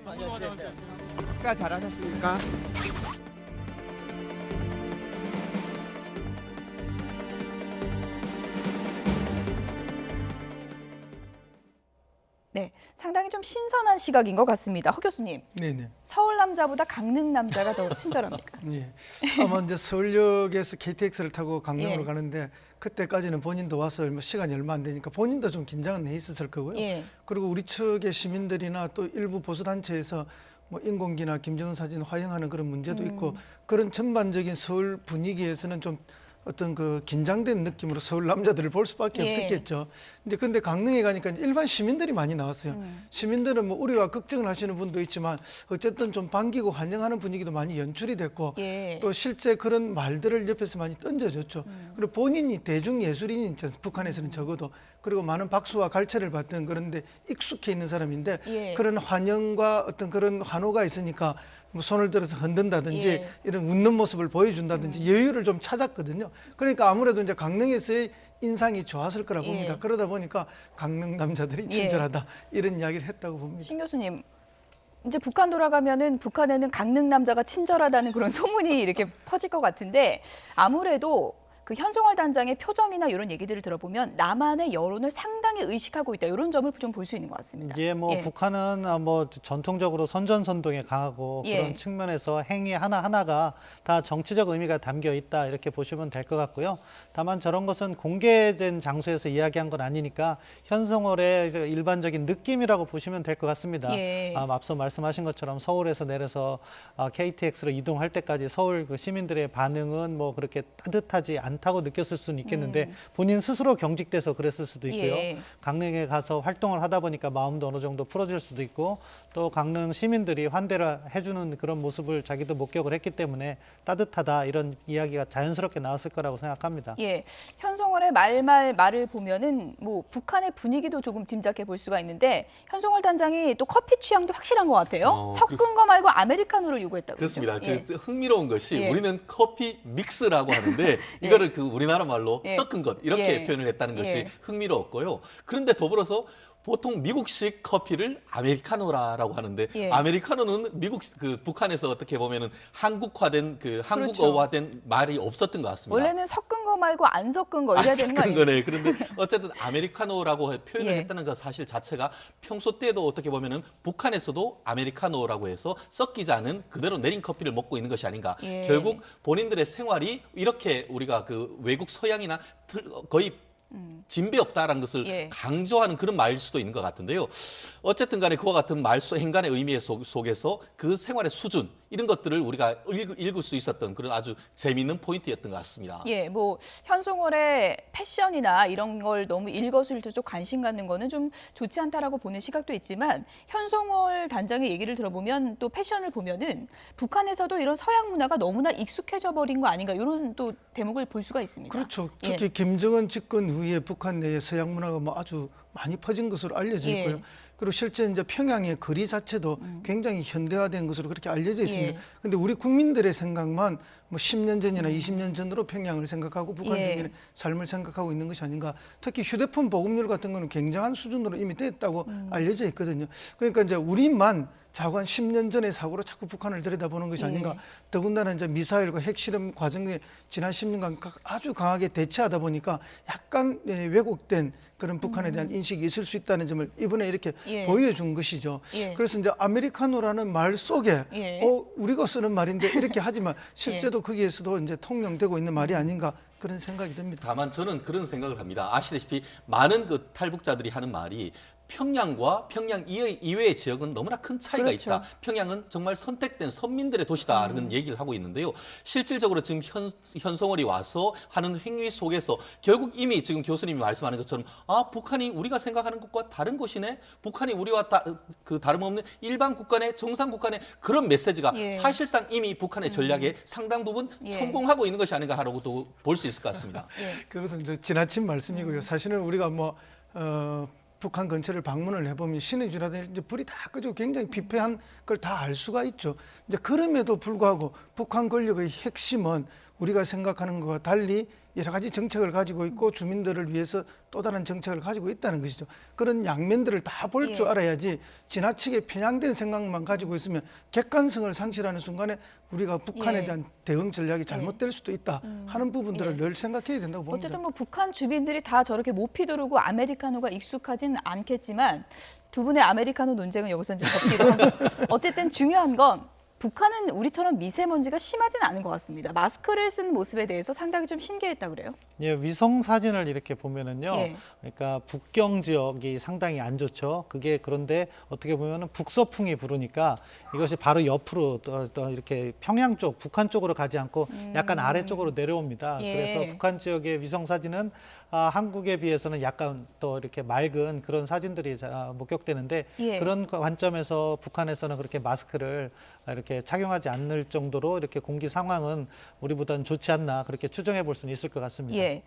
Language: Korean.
식사 잘하셨습니까? 네, 상당히 좀 신선한 시각인 것 같습니다. 허 교수님, 네네. 서울 남자보다 강릉 남자가 더 친절합니까? 예. 아마 이제 서울역에서 KTX를 타고 강릉으로 예. 가는데 그때까지는 본인도 와서 시간이 얼마 안 되니까 본인도 좀 긴장은 해 있었을 거고요. 예. 그리고 우리 측의 시민들이나 또 일부 보수단체에서 뭐 인공기나 김정은 사진 화형하는 그런 문제도 있고 그런 전반적인 서울 분위기에서는 좀 어떤 그 긴장된 느낌으로 서울 남자들을 볼 수밖에 예. 없었겠죠. 이제 근데 강릉에 가니까 일반 시민들이 많이 나왔어요. 시민들은 뭐 우려와 걱정을 하시는 분도 있지만 어쨌든 좀 반기고 환영하는 분위기도 많이 연출이 됐고 예. 또 실제 그런 말들을 옆에서 많이 던져줬죠. 그리고 본인이 대중예술인이죠. 북한에서는 적어도. 그리고 많은 박수와 갈채를 받던 그런데 익숙해 있는 사람인데 예. 그런 환영과 어떤 그런 환호가 있으니까 뭐 손을 들어서 흔든다든지 예. 이런 웃는 모습을 보여준다든지 여유를 좀 찾았거든요. 그러니까 아무래도 이제 강릉에서의 인상이 좋았을 거라 봅니다. 예. 그러다 보니까 강릉 남자들이 친절하다 이런 이야기를 했다고 봅니다. 신 교수님, 이제 북한 돌아가면은 북한에는 강릉 남자가 친절하다는 그런 소문이 이렇게 퍼질 것 같은데 아무래도 그 현송월 단장의 표정이나 이런 얘기들을 들어보면 남한의 여론을 상당히 의식하고 있다 이런 점을 좀 볼 수 있는 것 같습니다. 예, 뭐 예. 북한은 뭐 전통적으로 선전선동에 강하고 예. 그런 측면에서 행위 하나하나가 다 정치적 의미가 담겨 있다 이렇게 보시면 될 것 같고요. 다만 저런 것은 공개된 장소에서 이야기한 건 아니니까 현송월의 일반적인 느낌이라고 보시면 될 것 같습니다. 예. 앞서 말씀하신 것처럼 서울에서 내려서 KTX로 이동할 때까지 서울 그 시민들의 반응은 뭐 그렇게 따뜻하지 않다고 느꼈을 수는 있겠는데 본인 스스로 경직돼서 그랬을 수도 있고요. 예. 강릉에 가서 활동을 하다 보니까 마음도 어느 정도 풀어질 수도 있고 또 강릉 시민들이 환대를 해주는 그런 모습을 자기도 목격을 했기 때문에 따뜻하다 이런 이야기가 자연스럽게 나왔을 거라고 생각합니다. 예, 현송월의 말을 보면은 뭐 북한의 분위기도 조금 짐작해 볼 수가 있는데 현송월 단장이 또 커피 취향도 확실한 것 같아요. 섞은 거 말고 아메리카노를 요구했다고. 그렇습니다. 예. 그 흥미로운 것이 예. 우리는 커피 믹스라고 하는데 이거를 그 우리나라 말로 예. 섞은 것 이렇게 예. 표현을 했다는 것이 예. 흥미로웠고요. 그런데 더불어서 보통 미국식 커피를 아메리카노라고 하는데 예. 아메리카노는 북한에서 어떻게 보면은 한국화된 한국어화된 말이 없었던 것 같습니다. 원래는 섞은 거 말고 안 섞은 거 이래야 되는 거 아니에요? 거네. 그런데 어쨌든 아메리카노라고 표현을 예. 했다는 것 사실 자체가 평소 때도 어떻게 보면은 북한에서도 아메리카노라고 해서 섞이지 않은 그대로 내린 커피를 먹고 있는 것이 아닌가. 예. 결국 본인들의 생활이 이렇게 우리가 그 외국 서양이나 거의 진배 없다라는 것을 예. 강조하는 그런 말일 수도 있는 것 같은데요. 어쨌든 간에 그와 같은 행간의 의미 속에서 그 생활의 수준 이런 것들을 우리가 읽을 수 있었던 그런 아주 재미있는 포인트였던 것 같습니다. 예, 뭐 현송월의 패션이나 이런 걸 너무 일거수일투족 관심 갖는 거는 좀 좋지 않다라고 보는 시각도 있지만 현송월 단장의 얘기를 들어보면 또 패션을 보면은 북한에서도 이런 서양 문화가 너무나 익숙해져 버린 거 아닌가 이런 또 대목을 볼 수가 있습니다. 그렇죠. 예. 특히 김정은 집권 후에 북한 내에 서양 문화가 뭐 아주 많이 퍼진 것으로 알려져 예. 있고요. 그리고 실제 이제 평양의 거리 자체도 굉장히 현대화된 것으로 그렇게 알려져 있습니다. 예. 근데 우리 국민들의 생각만 뭐 10년 전이나 20년 전으로 평양을 생각하고 북한 예. 주민의 삶을 생각하고 있는 것이 아닌가. 특히 휴대폰 보급률 같은 거는 굉장한 수준으로 이미 됐다고 알려져 있거든요. 그러니까 이제 우리만 자고 한 10년 전의 사고로 자꾸 북한을 들여다보는 것이 아닌가. 예. 더군다나 이제 미사일과 핵실험 과정에 지난 10년간 아주 강하게 대처하다 보니까 약간 왜곡된 그런 북한에 대한 인식이 있을 수 있다는 점을 이번에 이렇게 예. 보여준 것이죠. 예. 그래서 이제 아메리카노라는 말 속에 예. 우리가 쓰는 말인데 이렇게 하지만 실제도 거기에서도 이제 통용되고 있는 말이 아닌가 그런 생각이 듭니다. 다만 저는 그런 생각을 합니다. 아시다시피 많은 그 탈북자들이 하는 말이 평양과 평양 이외의 지역은 너무나 큰 차이가 그렇죠. 있다. 평양은 정말 선택된 선민들의 도시다라는 얘기를 하고 있는데요. 실질적으로 지금 현송월이 와서 하는 행위 속에서 결국 이미 지금 교수님이 말씀하는 것처럼 북한이 우리가 생각하는 것과 다른 곳이네. 북한이 우리와 다름없는 일반 국가네, 정상 국가네 그런 메시지가 예. 사실상 이미 북한의 전략에 상당 부분 예. 성공하고 있는 것이 아닌가 하고도 볼 수 있을 것 같습니다. 예. 그것은 이제 지나친 말씀이고요. 사실은 우리가 북한 근처를 방문을 해보면 신의주라든지 이제 불이 다 끄죠. 굉장히 비폐한 걸 다 알 수가 있죠. 이제 그럼에도 불구하고 북한 권력의 핵심은 우리가 생각하는 것과 달리 여러 가지 정책을 가지고 있고 주민들을 위해서 또 다른 정책을 가지고 있다는 것이죠. 그런 양면들을 다 볼 줄 예. 알아야지 지나치게 편향된 생각만 가지고 있으면 객관성을 상실하는 순간에 우리가 북한에 예. 대한 대응 전략이 잘못될 수도 있다 하는 부분들을 예. 늘 생각해야 된다고 봅니다. 어쨌든 뭐 북한 주민들이 다 저렇게 못 피두르고 아메리카노가 익숙하진 않겠지만 두 분의 아메리카노 논쟁은 여기서 이제 접기로 하고 어쨌든 중요한 건 북한은 우리처럼 미세먼지가 심하진 않은 것 같습니다. 마스크를 쓴 모습에 대해서 상당히 좀 신기했다 그래요. 예, 위성 사진을 이렇게 보면은요. 예. 그러니까 북경 지역이 상당히 안 좋죠. 그게 그런데 어떻게 보면은 북서풍이 부르니까 이것이 바로 옆으로 또 이렇게 평양 쪽, 북한 쪽으로 가지 않고 약간 아래쪽으로 내려옵니다. 예. 그래서 북한 지역의 위성 사진은 한국에 비해서는 약간 또 이렇게 맑은 그런 사진들이 목격되는데 예. 그런 관점에서 북한에서는 그렇게 마스크를 이렇게 착용하지 않을 정도로 이렇게 공기 상황은 우리보다는 좋지 않나 그렇게 추정해 볼 수는 있을 것 같습니다. 예.